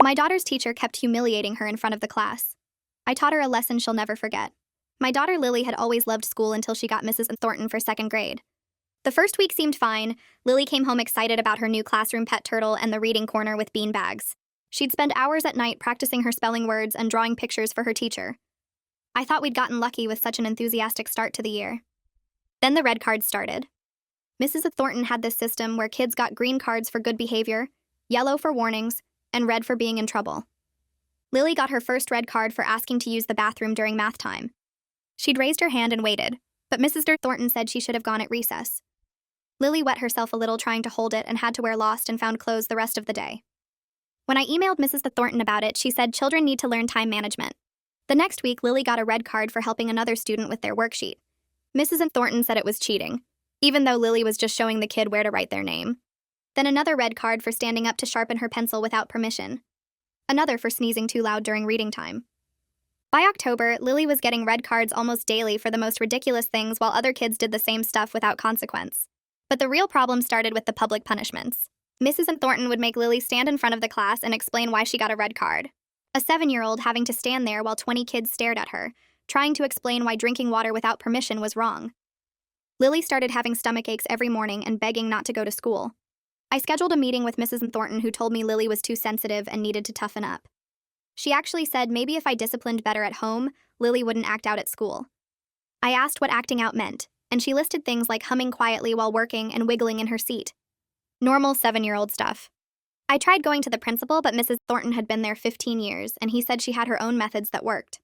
My daughter's teacher kept humiliating her in front of the class. I taught her a lesson she'll never forget. My daughter Lily had always loved school until she got Mrs. Thornton for second grade. The first week seemed fine. Lily came home excited about her new classroom pet turtle and the reading corner with bean bags. She'd spend hours at night practicing her spelling words and drawing pictures for her teacher. I thought we'd gotten lucky with such an enthusiastic start to the year. Then the red cards started. Mrs. Thornton had this system where kids got green cards for good behavior, yellow for warnings, and red for being in trouble. Lily got her first red card for asking to use the bathroom during math time. She'd raised her hand and waited, but Mrs. Thornton said she should have gone at recess. Lily wet herself a little trying to hold it and had to wear lost and found clothes the rest of the day. When I emailed Mrs. Thornton about it, she said children need to learn time management. The next week, Lily got a red card for helping another student with their worksheet. Mrs. Thornton said it was cheating, even though Lily was just showing the kid where to write their name. Then another red card for standing up to sharpen her pencil without permission. Another for sneezing too loud during reading time. By October, Lily was getting red cards almost daily for the most ridiculous things while other kids did the same stuff without consequence. But the real problem started with the public punishments. Mrs. Thornton would make Lily stand in front of the class and explain why she got a red card. A 7-year-old having to stand there while 20 kids stared at her, trying to explain why drinking water without permission was wrong. Lily started having stomach aches every morning and begging not to go to school. I scheduled a meeting with Mrs. Thornton, who told me Lily was too sensitive and needed to toughen up. She actually said maybe if I disciplined better at home, Lily wouldn't act out at school. I asked what acting out meant, and she listed things like humming quietly while working and wiggling in her seat. Normal 7-year-old stuff. I tried going to the principal, but Mrs. Thornton had been there 15 years, and he said she had her own methods that worked.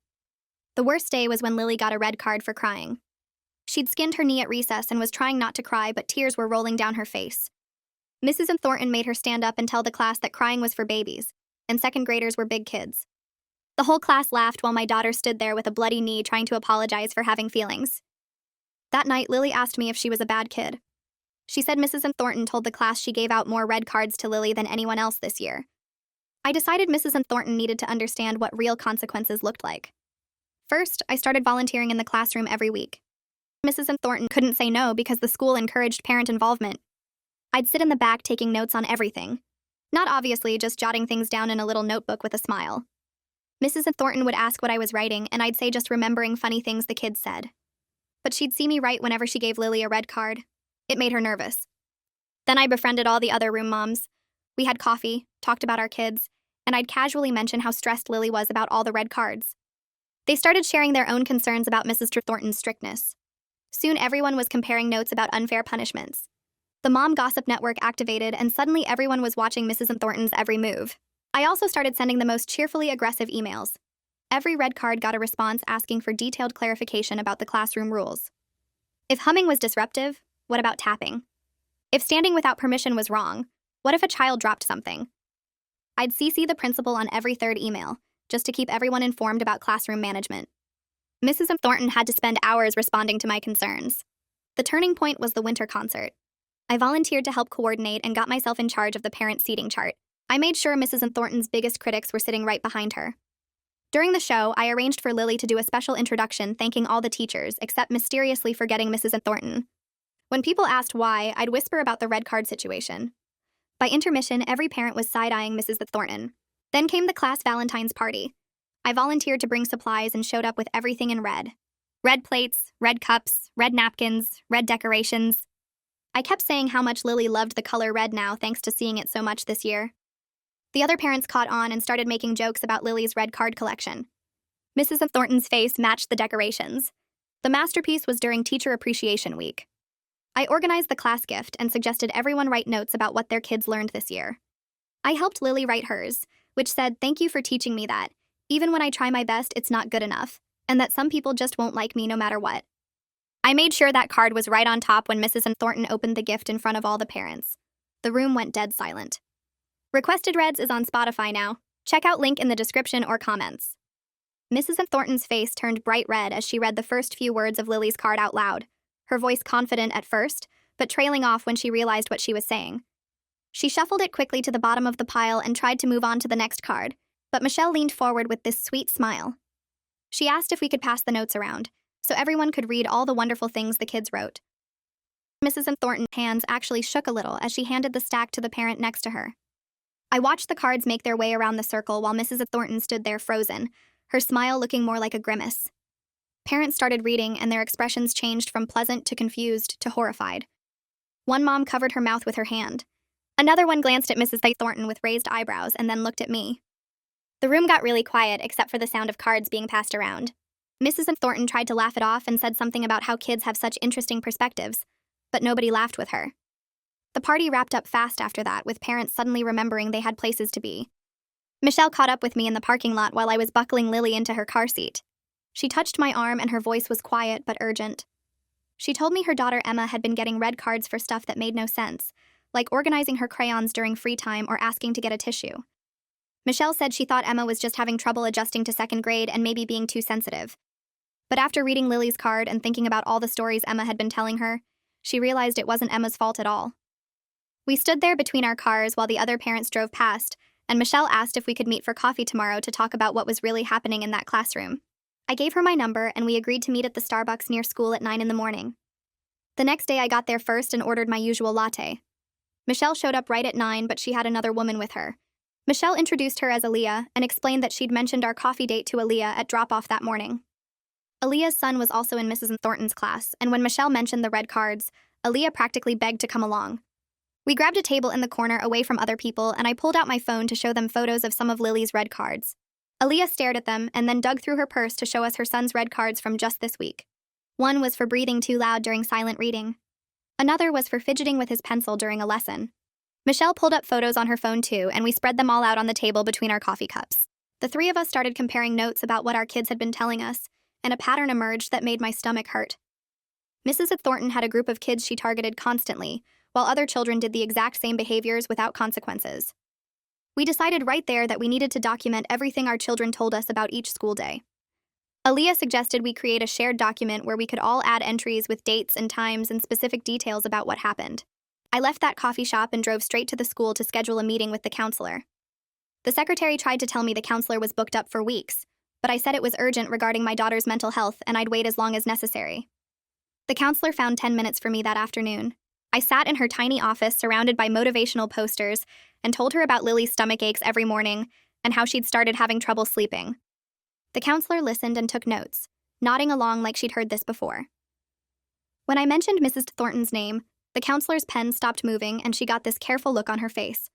The worst day was when Lily got a red card for crying. She'd skinned her knee at recess and was trying not to cry, but tears were rolling down her face. Mrs. Thornton made her stand up and tell the class that crying was for babies, and second graders were big kids. The whole class laughed while my daughter stood there with a bloody knee trying to apologize for having feelings. That night, Lily asked me if she was a bad kid. She said Mrs. Thornton told the class she gave out more red cards to Lily than anyone else this year. I decided Mrs. Thornton needed to understand what real consequences looked like. First, I started volunteering in the classroom every week. Mrs. Thornton couldn't say no because the school encouraged parent involvement. I'd sit in the back taking notes on everything. Not obviously just jotting things down in a little notebook with a smile. Mrs. Thornton would ask what I was writing, and I'd say just remembering funny things the kids said. But she'd see me write whenever she gave Lily a red card. It made her nervous. Then I befriended all the other room moms. We had coffee, talked about our kids, and I'd casually mention how stressed Lily was about all the red cards. They started sharing their own concerns about Mrs. Thornton's strictness. Soon everyone was comparing notes about unfair punishments. The mom gossip network activated, and suddenly everyone was watching Mrs. Thornton's every move. I also started sending the most cheerfully aggressive emails. Every red card got a response asking for detailed clarification about the classroom rules. If humming was disruptive, what about tapping? If standing without permission was wrong, what if a child dropped something? I'd CC the principal on every third email, just to keep everyone informed about classroom management. Mrs. Thornton had to spend hours responding to my concerns. The turning point was the winter concert. I volunteered to help coordinate and got myself in charge of the parent seating chart. I made sure Mrs. Thornton's biggest critics were sitting right behind her. During the show, I arranged for Lily to do a special introduction thanking all the teachers, except mysteriously forgetting Mrs. Thornton. When people asked why, I'd whisper about the red card situation. By intermission, every parent was side-eyeing Mrs. Thornton. Then came the class Valentine's party. I volunteered to bring supplies and showed up with everything in red. Red plates, red cups, red napkins, red decorations. I kept saying how much Lily loved the color red now thanks to seeing it so much this year. The other parents caught on and started making jokes about Lily's red card collection. Mrs. Thornton's face matched the decorations. The masterpiece was during Teacher Appreciation Week. I organized the class gift and suggested everyone write notes about what their kids learned this year. I helped Lily write hers, which said, "Thank you for teaching me that. Even when I try my best, it's not good enough, and that some people just won't like me no matter what." I made sure that card was right on top when Mrs. Thornton opened the gift in front of all the parents. The room went dead silent. Requested Reds is on Spotify now. Check out link in the description or comments. Mrs. Thornton's face turned bright red as she read the first few words of Lily's card out loud, her voice confident at first, but trailing off when she realized what she was saying. She shuffled it quickly to the bottom of the pile and tried to move on to the next card, but Michelle leaned forward with this sweet smile. She asked if we could pass the notes around, so everyone could read all the wonderful things the kids wrote. Mrs. Thornton's hands actually shook a little as she handed the stack to the parent next to her. I watched the cards make their way around the circle while Mrs. Thornton stood there frozen, her smile looking more like a grimace. Parents started reading, and their expressions changed from pleasant to confused to horrified. One mom covered her mouth with her hand. Another one glanced at Mrs. Thornton with raised eyebrows and then looked at me. The room got really quiet except for the sound of cards being passed around. Mrs. Thornton tried to laugh it off and said something about how kids have such interesting perspectives, but nobody laughed with her. The party wrapped up fast after that, with parents suddenly remembering they had places to be. Michelle caught up with me in the parking lot while I was buckling Lily into her car seat. She touched my arm and her voice was quiet but urgent. She told me her daughter Emma had been getting red cards for stuff that made no sense, like organizing her crayons during free time or asking to get a tissue. Michelle said she thought Emma was just having trouble adjusting to second grade and maybe being too sensitive. But after reading Lily's card and thinking about all the stories Emma had been telling her, she realized it wasn't Emma's fault at all. We stood there between our cars while the other parents drove past, and Michelle asked if we could meet for coffee tomorrow to talk about what was really happening in that classroom. I gave her my number, and we agreed to meet at the Starbucks near school at 9 in the morning. The next day I got there first and ordered my usual latte. Michelle showed up right at 9, but she had another woman with her. Michelle introduced her as Aaliyah and explained that she'd mentioned our coffee date to Aaliyah at drop-off that morning. Aaliyah's son was also in Mrs. Thornton's class, and when Michelle mentioned the red cards, Aaliyah practically begged to come along. We grabbed a table in the corner away from other people, and I pulled out my phone to show them photos of some of Lily's red cards. Aaliyah stared at them and then dug through her purse to show us her son's red cards from just this week. One was for breathing too loud during silent reading. Another was for fidgeting with his pencil during a lesson. Michelle pulled up photos on her phone too, and we spread them all out on the table between our coffee cups. The three of us started comparing notes about what our kids had been telling us, and a pattern emerged that made my stomach hurt. Mrs. Thornton had a group of kids she targeted constantly, while other children did the exact same behaviors without consequences. We decided right there that we needed to document everything our children told us about each school day. Aaliyah suggested we create a shared document where we could all add entries with dates and times and specific details about what happened. I left that coffee shop and drove straight to the school to schedule a meeting with the counselor. The secretary tried to tell me the counselor was booked up for weeks, but I said it was urgent regarding my daughter's mental health and I'd wait as long as necessary. The counselor found 10 minutes for me that afternoon. I sat in her tiny office surrounded by motivational posters and told her about Lily's stomach aches every morning and how she'd started having trouble sleeping. The counselor listened and took notes, nodding along like she'd heard this before. When I mentioned Mrs. Thornton's name, the counselor's pen stopped moving and she got this careful look on her face.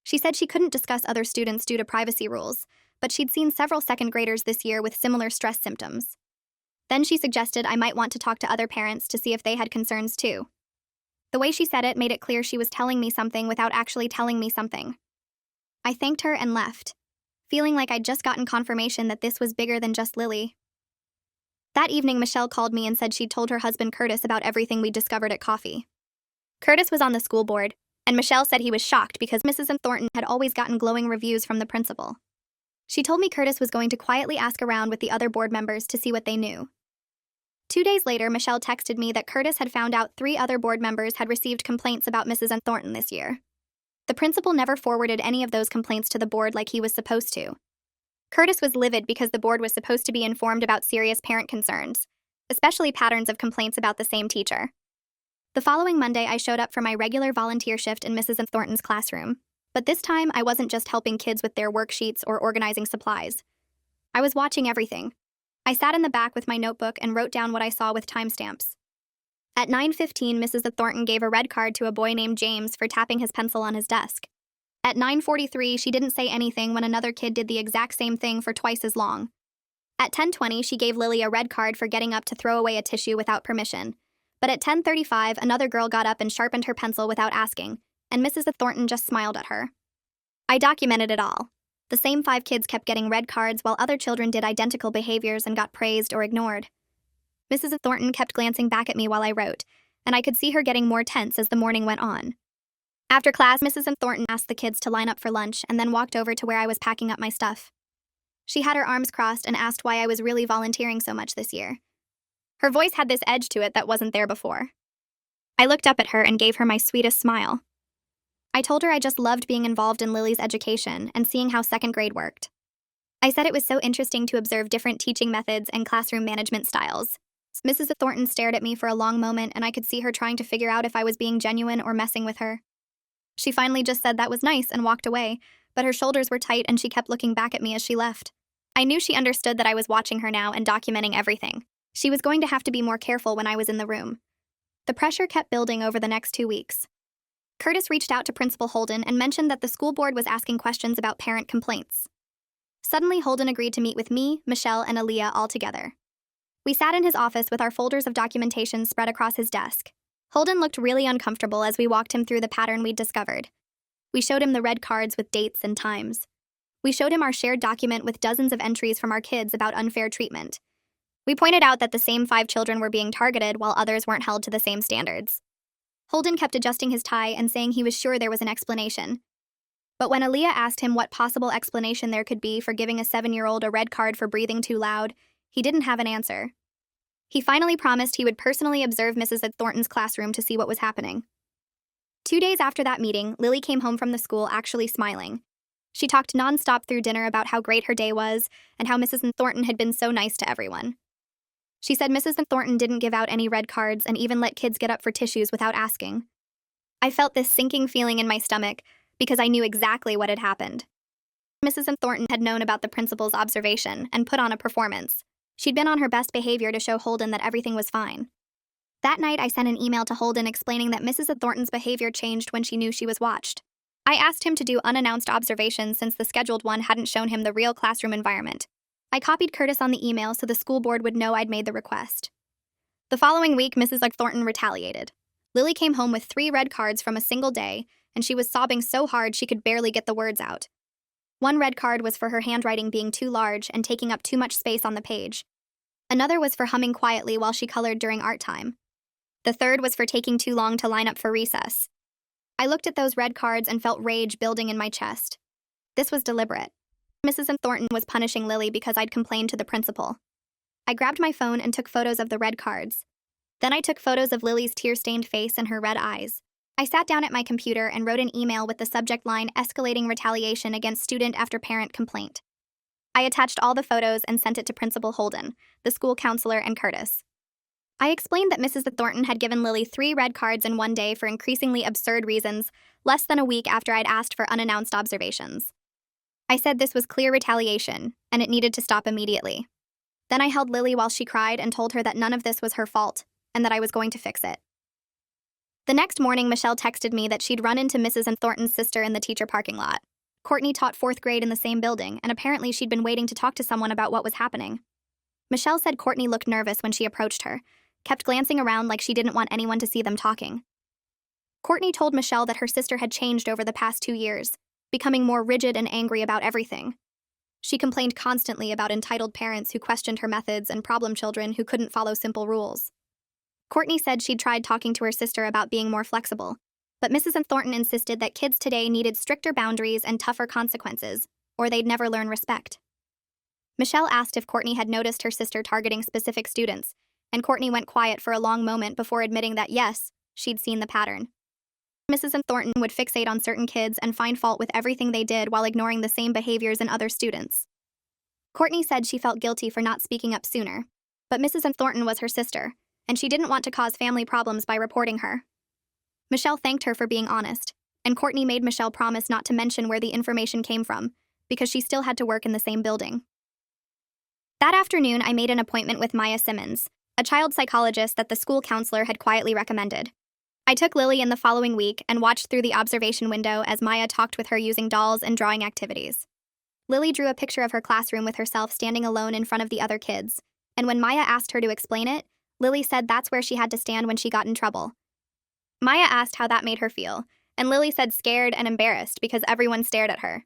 She said she couldn't discuss other students due to privacy rules, but she'd seen several second graders this year with similar stress symptoms. Then she suggested I might want to talk to other parents to see if they had concerns too. The way she said it made it clear she was telling me something without actually telling me something. I thanked her and left, feeling like I'd just gotten confirmation that this was bigger than just Lily. That evening, Michelle called me and said she'd told her husband Curtis about everything we'd discovered at coffee. Curtis was on the school board, and Michelle said he was shocked because Mrs. Thornton had always gotten glowing reviews from the principal. She told me Curtis was going to quietly ask around with the other board members to see what they knew. 2 days later, Michelle texted me that Curtis had found out 3 other board members had received complaints about Mrs. Thornton this year. The principal never forwarded any of those complaints to the board like he was supposed to. Curtis was livid because the board was supposed to be informed about serious parent concerns, especially patterns of complaints about the same teacher. The following Monday, I showed up for my regular volunteer shift in Mrs. Thornton's classroom, but this time I wasn't just helping kids with their worksheets or organizing supplies. I was watching everything. I sat in the back with my notebook and wrote down what I saw with timestamps. At 9:15, Mrs. Thornton gave a red card to a boy named James for tapping his pencil on his desk. At 9:43, she didn't say anything when another kid did the exact same thing for twice as long. At 10:20, she gave Lily a red card for getting up to throw away a tissue without permission. But at 10:35, another girl got up and sharpened her pencil without asking, and Mrs. Thornton just smiled at her. I documented it all. The same 5 kids kept getting red cards while other children did identical behaviors and got praised or ignored. Mrs. Thornton kept glancing back at me while I wrote, and I could see her getting more tense as the morning went on. After class, Mrs. Thornton asked the kids to line up for lunch and then walked over to where I was packing up my stuff. She had her arms crossed and asked why I was really volunteering so much this year. Her voice had this edge to it that wasn't there before. I looked up at her and gave her my sweetest smile. I told her I just loved being involved in Lily's education and seeing how second grade worked. I said it was so interesting to observe different teaching methods and classroom management styles. Mrs. Thornton stared at me for a long moment, and I could see her trying to figure out if I was being genuine or messing with her. She finally just said that was nice and walked away, but her shoulders were tight and she kept looking back at me as she left. I knew she understood that I was watching her now and documenting everything. She was going to have to be more careful when I was in the room. The pressure kept building over the next 2 weeks. Curtis reached out to Principal Holden and mentioned that the school board was asking questions about parent complaints. Suddenly, Holden agreed to meet with me, Michelle, and Aaliyah all together. We sat in his office with our folders of documentation spread across his desk. Holden looked really uncomfortable as we walked him through the pattern we'd discovered. We showed him the red cards with dates and times. We showed him our shared document with dozens of entries from our kids about unfair treatment. We pointed out that the same 5 children were being targeted while others weren't held to the same standards. Holden kept adjusting his tie and saying he was sure there was an explanation. But when Aaliyah asked him what possible explanation there could be for giving a 7-year-old a red card for breathing too loud, he didn't have an answer. He finally promised he would personally observe Mrs. Thornton's classroom to see what was happening. 2 days after that meeting, Lily came home from the school actually smiling. She talked nonstop through dinner about how great her day was and how Mrs. Thornton had been so nice to everyone. She said Mrs. Thornton didn't give out any red cards and even let kids get up for tissues without asking. I felt this sinking feeling in my stomach because I knew exactly what had happened. Mrs. Thornton had known about the principal's observation and put on a performance. She'd been on her best behavior to show Holden that everything was fine. That night, I sent an email to Holden explaining that Mrs. Thornton's behavior changed when she knew she was watched. I asked him to do unannounced observations since the scheduled one hadn't shown him the real classroom environment. I copied Curtis on the email so the school board would know I'd made the request. The following week, Mrs. Thornton retaliated. Lily came home with 3 red cards from a single day, and she was sobbing so hard she could barely get the words out. One red card was for her handwriting being too large and taking up too much space on the page. Another was for humming quietly while she colored during art time. The third was for taking too long to line up for recess. I looked at those red cards and felt rage building in my chest. This was deliberate. Mrs. Thornton was punishing Lily because I'd complained to the principal. I grabbed my phone and took photos of the red cards. Then I took photos of Lily's tear-stained face and her red eyes. I sat down at my computer and wrote an email with the subject line Escalating Retaliation against Student After Parent Complaint. I attached all the photos and sent it to Principal Holden, the school counselor, and Curtis. I explained that Mrs. Thornton had given Lily 3 red cards in one day for increasingly absurd reasons, less than a week after I'd asked for unannounced observations. I said this was clear retaliation, and it needed to stop immediately. Then I held Lily while she cried and told her that none of this was her fault, and that I was going to fix it. The next morning, Michelle texted me that she'd run into Mrs. Thornton's sister in the teacher parking lot. Courtney taught 4th grade in the same building, and apparently she'd been waiting to talk to someone about what was happening. Michelle said Courtney looked nervous when she approached her, kept glancing around like she didn't want anyone to see them talking. Courtney told Michelle that her sister had changed over the past 2 years, becoming more rigid and angry about everything. She complained constantly about entitled parents who questioned her methods and problem children who couldn't follow simple rules. Courtney said she'd tried talking to her sister about being more flexible, but Mrs. Thornton insisted that kids today needed stricter boundaries and tougher consequences, or they'd never learn respect. Michelle asked if Courtney had noticed her sister targeting specific students, and Courtney went quiet for a long moment before admitting that yes, she'd seen the pattern. Mrs. Thornton would fixate on certain kids and find fault with everything they did while ignoring the same behaviors in other students. Courtney said she felt guilty for not speaking up sooner, but Mrs. Thornton was her sister, and she didn't want to cause family problems by reporting her. Michelle thanked her for being honest, and Courtney made Michelle promise not to mention where the information came from, because she still had to work in the same building. That afternoon, I made an appointment with Maya Simmons, a child psychologist that the school counselor had quietly recommended. I took Lily in the following week and watched through the observation window as Maya talked with her using dolls and drawing activities. Lily drew a picture of her classroom with herself standing alone in front of the other kids, and when Maya asked her to explain it, Lily said that's where she had to stand when she got in trouble. Maya asked how that made her feel, and Lily said scared and embarrassed because everyone stared at her.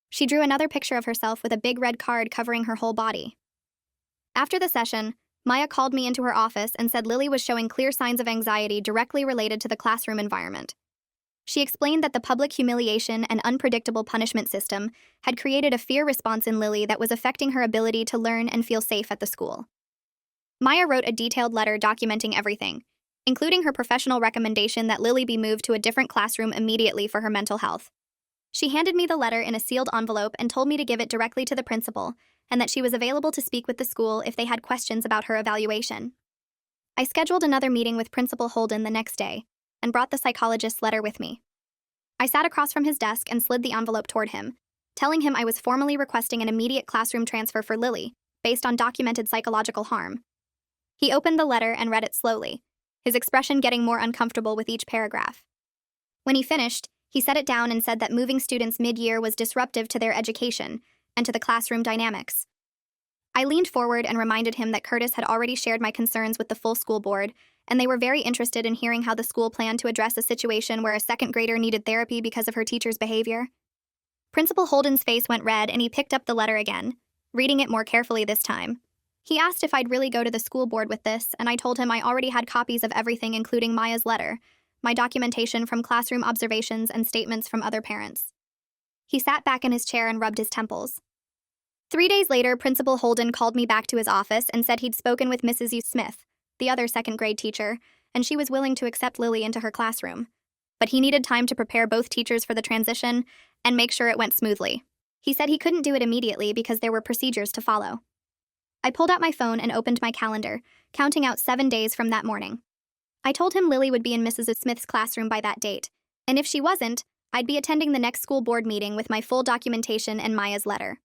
She drew another picture of herself with a big red card covering her whole body. After the session, Maya called me into her office and said Lily was showing clear signs of anxiety directly related to the classroom environment. She explained that the public humiliation and unpredictable punishment system had created a fear response in Lily that was affecting her ability to learn and feel safe at the school. Maya wrote a detailed letter documenting everything, including her professional recommendation that Lily be moved to a different classroom immediately for her mental health. She handed me the letter in a sealed envelope and told me to give it directly to the principal, and that she was available to speak with the school if they had questions about her evaluation. I scheduled another meeting with Principal Holden the next day, and brought the psychologist's letter with me. I sat across from his desk and slid the envelope toward him, telling him I was formally requesting an immediate classroom transfer for Lily, based on documented psychological harm. He opened the letter and read it slowly, his expression getting more uncomfortable with each paragraph. When he finished, he set it down and said that moving students mid-year was disruptive to their education and to the classroom dynamics. I leaned forward and reminded him that Curtis had already shared my concerns with the full school board, and they were very interested in hearing how the school planned to address a situation where a second grader needed therapy because of her teacher's behavior. Principal Holden's face went red and he picked up the letter again, reading it more carefully this time. He asked if I'd really go to the school board with this, and I told him I already had copies of everything, including Maya's letter, my documentation from classroom observations, and statements from other parents. He sat back in his chair and rubbed his temples. 3 days later, Principal Holden called me back to his office and said he'd spoken with Mrs. U. Smith, the other second-grade teacher, and she was willing to accept Lily into her classroom. But he needed time to prepare both teachers for the transition and make sure it went smoothly. He said he couldn't do it immediately because there were procedures to follow. I pulled out my phone and opened my calendar, counting out 7 days from that morning. I told him Lily would be in Mrs. Smith's classroom by that date, and if she wasn't, I'd be attending the next school board meeting with my full documentation and Maya's letter.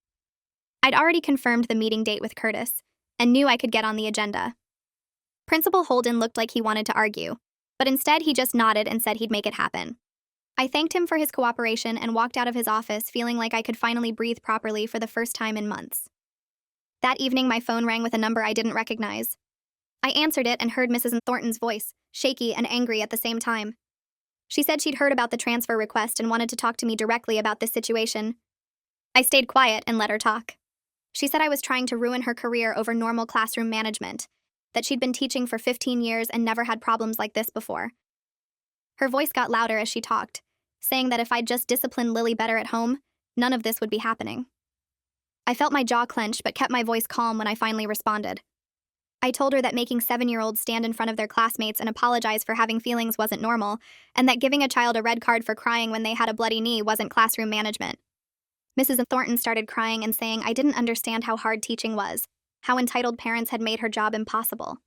I'd already confirmed the meeting date with Curtis, and knew I could get on the agenda. Principal Holden looked like he wanted to argue, but instead he just nodded and said he'd make it happen. I thanked him for his cooperation and walked out of his office feeling like I could finally breathe properly for the first time in months. That evening, my phone rang with a number I didn't recognize. I answered it and heard Mrs. Thornton's voice, shaky and angry at the same time. She said she'd heard about the transfer request and wanted to talk to me directly about this situation. I stayed quiet and let her talk. She said I was trying to ruin her career over normal classroom management, that she'd been teaching for 15 years and never had problems like this before. Her voice got louder as she talked, saying that if I'd just disciplined Lily better at home, none of this would be happening. I felt my jaw clench but kept my voice calm when I finally responded. I told her that making 7-year-olds stand in front of their classmates and apologize for having feelings wasn't normal, and that giving a child a red card for crying when they had a bloody knee wasn't classroom management. Mrs. Thornton started crying and saying I didn't understand how hard teaching was, how entitled parents had made her job impossible.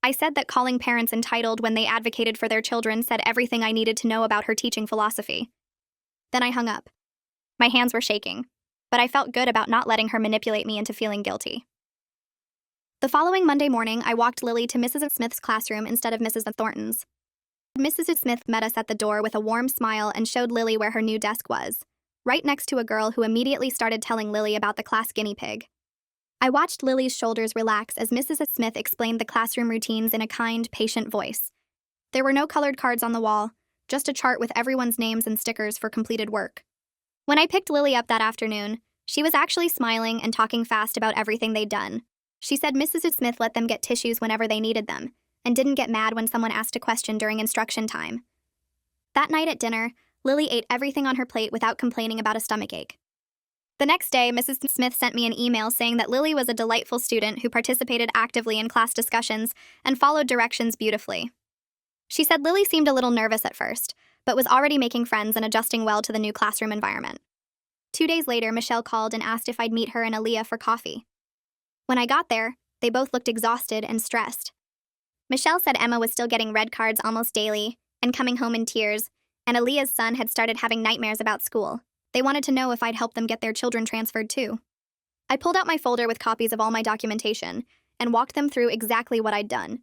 I said that calling parents entitled when they advocated for their children said everything I needed to know about her teaching philosophy. Then I hung up. My hands were shaking, but I felt good about not letting her manipulate me into feeling guilty. The following Monday morning, I walked Lily to Mrs. Smith's classroom instead of Mrs. Thornton's. Mrs. Smith met us at the door with a warm smile and showed Lily where her new desk was, right next to a girl who immediately started telling Lily about the class guinea pig. I watched Lily's shoulders relax as Mrs. Smith explained the classroom routines in a kind, patient voice. There were no colored cards on the wall, just a chart with everyone's names and stickers for completed work. When I picked Lily up that afternoon, she was actually smiling and talking fast about everything they'd done. She said Mrs. Smith let them get tissues whenever they needed them, and didn't get mad when someone asked a question during instruction time. That night at dinner, Lily ate everything on her plate without complaining about a stomachache. The next day, Mrs. Smith sent me an email saying that Lily was a delightful student who participated actively in class discussions and followed directions beautifully. She said Lily seemed a little nervous at first, but was already making friends and adjusting well to the new classroom environment. 2 days later, Michelle called and asked if I'd meet her and Aaliyah for coffee. When I got there, they both looked exhausted and stressed. Michelle said Emma was still getting red cards almost daily and coming home in tears, and Aaliyah's son had started having nightmares about school. They wanted to know if I'd help them get their children transferred too. I pulled out my folder with copies of all my documentation and walked them through exactly what I'd done.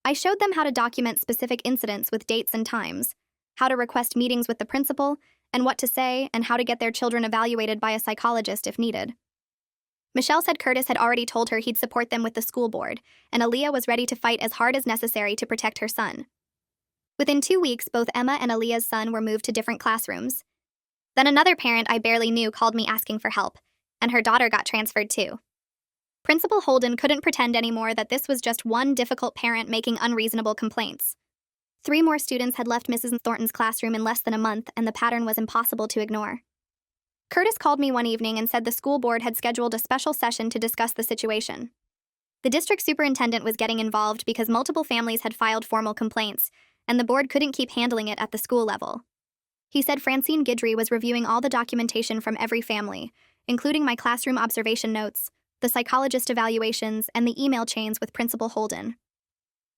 I showed them how to document specific incidents with dates and times, how to request meetings with the principal, and what to say, and how to get their children evaluated by a psychologist if needed. Michelle said Curtis had already told her he'd support them with the school board, and Aaliyah was ready to fight as hard as necessary to protect her son. Within 2 weeks, both Emma and Aaliyah's son were moved to different classrooms. Then another parent I barely knew called me asking for help, and her daughter got transferred too. Principal Holden couldn't pretend anymore that this was just one difficult parent making unreasonable complaints. 3 more students had left Mrs. Thornton's classroom in less than a month, and the pattern was impossible to ignore. Curtis called me one evening and said the school board had scheduled a special session to discuss the situation. The district superintendent was getting involved because multiple families had filed formal complaints, and the board couldn't keep handling it at the school level. He said Francine Guidry was reviewing all the documentation from every family, including my classroom observation notes, the psychologist evaluations, and the email chains with Principal Holden.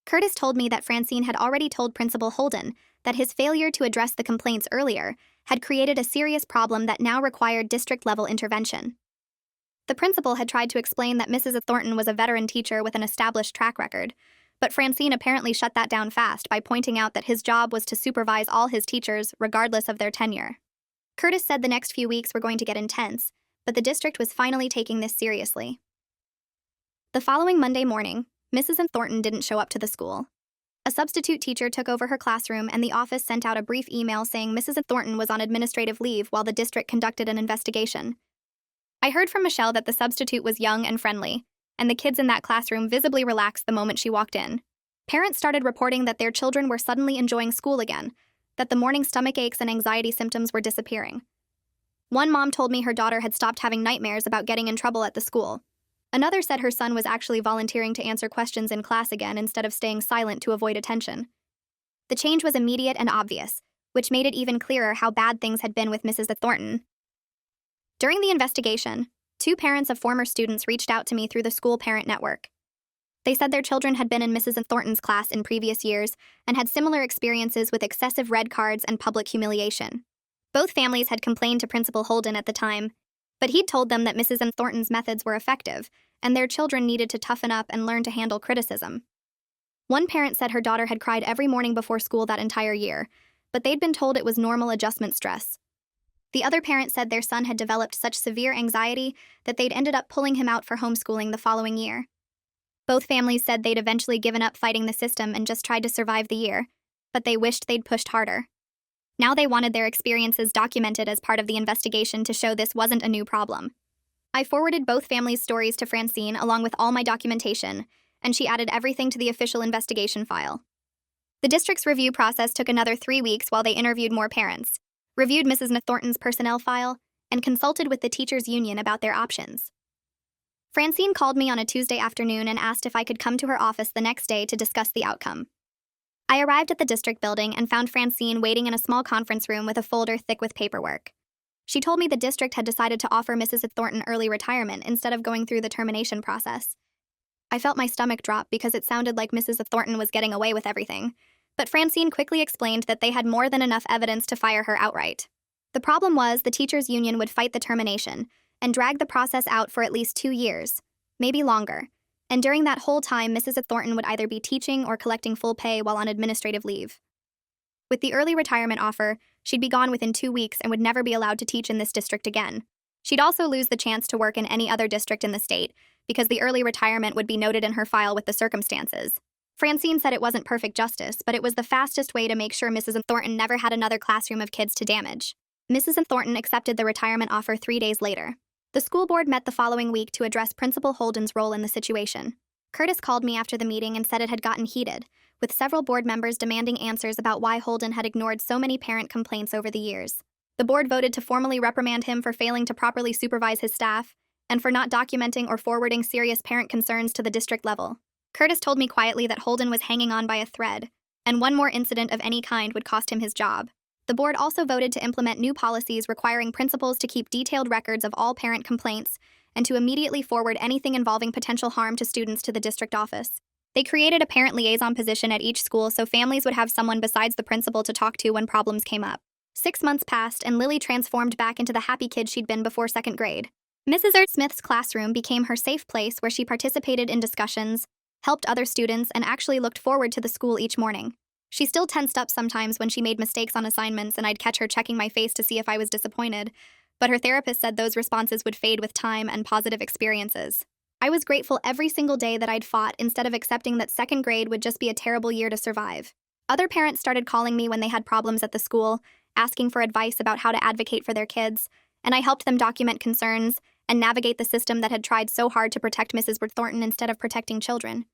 Curtis told me that Francine had already told Principal Holden that his failure to address the complaints earlier had created a serious problem that now required district-level intervention. The principal had tried to explain that Mrs. Thornton was a veteran teacher with an established track record, but Francine apparently shut that down fast by pointing out that his job was to supervise all his teachers regardless of their tenure. Curtis said the next few weeks were going to get intense, but the district was finally taking this seriously. The following Monday morning, Mrs. Thornton didn't show up to the school. A substitute teacher took over her classroom and the office sent out a brief email saying Mrs. Thornton was on administrative leave while the district conducted an investigation. I heard from Michelle that the substitute was young and friendly, and the kids in that classroom visibly relaxed the moment she walked in. Parents started reporting that their children were suddenly enjoying school again, that the morning stomach aches and anxiety symptoms were disappearing. One mom told me her daughter had stopped having nightmares about getting in trouble at the school. Another said her son was actually volunteering to answer questions in class again instead of staying silent to avoid attention. The change was immediate and obvious, which made it even clearer how bad things had been with Mrs. Thornton. During the investigation, 2 parents of former students reached out to me through the school parent network. They said their children had been in Mrs. Thornton's class in previous years and had similar experiences with excessive red cards and public humiliation. Both families had complained to Principal Holden at the time, but he'd told them that Mrs. Thornton's methods were effective, and their children needed to toughen up and learn to handle criticism. One parent said her daughter had cried every morning before school that entire year, but they'd been told it was normal adjustment stress. The other parent said their son had developed such severe anxiety that they'd ended up pulling him out for homeschooling the following year. Both families said they'd eventually given up fighting the system and just tried to survive the year, but they wished they'd pushed harder. Now they wanted their experiences documented as part of the investigation to show this wasn't a new problem. I forwarded both families' stories to Francine along with all my documentation, and she added everything to the official investigation file. The district's review process took another 3 weeks while they interviewed more parents, reviewed Mrs. Thornton's personnel file, and consulted with the teachers' union about their options. Francine called me on a Tuesday afternoon and asked if I could come to her office the next day to discuss the outcome. I arrived at the district building and found Francine waiting in a small conference room with a folder thick with paperwork. She told me the district had decided to offer Mrs. Thornton early retirement instead of going through the termination process. I felt my stomach drop because it sounded like Mrs. Thornton was getting away with everything, but Francine quickly explained that they had more than enough evidence to fire her outright. The problem was the teachers' union would fight the termination and drag the process out for at least 2 years, maybe longer. And during that whole time, Mrs. Thornton would either be teaching or collecting full pay while on administrative leave. With the early retirement offer, she'd be gone within 2 weeks and would never be allowed to teach in this district again. She'd also lose the chance to work in any other district in the state, because the early retirement would be noted in her file with the circumstances. Francine said it wasn't perfect justice, but it was the fastest way to make sure Mrs. Thornton never had another classroom of kids to damage. Mrs. Thornton accepted the retirement offer 3 days later. The school board met the following week to address Principal Holden's role in the situation. Curtis called me after the meeting and said it had gotten heated, with several board members demanding answers about why Holden had ignored so many parent complaints over the years. The board voted to formally reprimand him for failing to properly supervise his staff and for not documenting or forwarding serious parent concerns to the district level. Curtis told me quietly that Holden was hanging on by a thread, and one more incident of any kind would cost him his job. The board also voted to implement new policies requiring principals to keep detailed records of all parent complaints and to immediately forward anything involving potential harm to students to the district office. They created a parent liaison position at each school so families would have someone besides the principal to talk to when problems came up. 6 months passed and Lily transformed back into the happy kid she'd been before 2nd grade. Mrs. Smith's classroom became her safe place where she participated in discussions, helped other students, and actually looked forward to the school each morning. She still tensed up sometimes when she made mistakes on assignments and I'd catch her checking my face to see if I was disappointed, but her therapist said those responses would fade with time and positive experiences. I was grateful every single day that I'd fought instead of accepting that 2nd grade would just be a terrible year to survive. Other parents started calling me when they had problems at the school, asking for advice about how to advocate for their kids, and I helped them document concerns and navigate the system that had tried so hard to protect Mrs. Thornton instead of protecting children.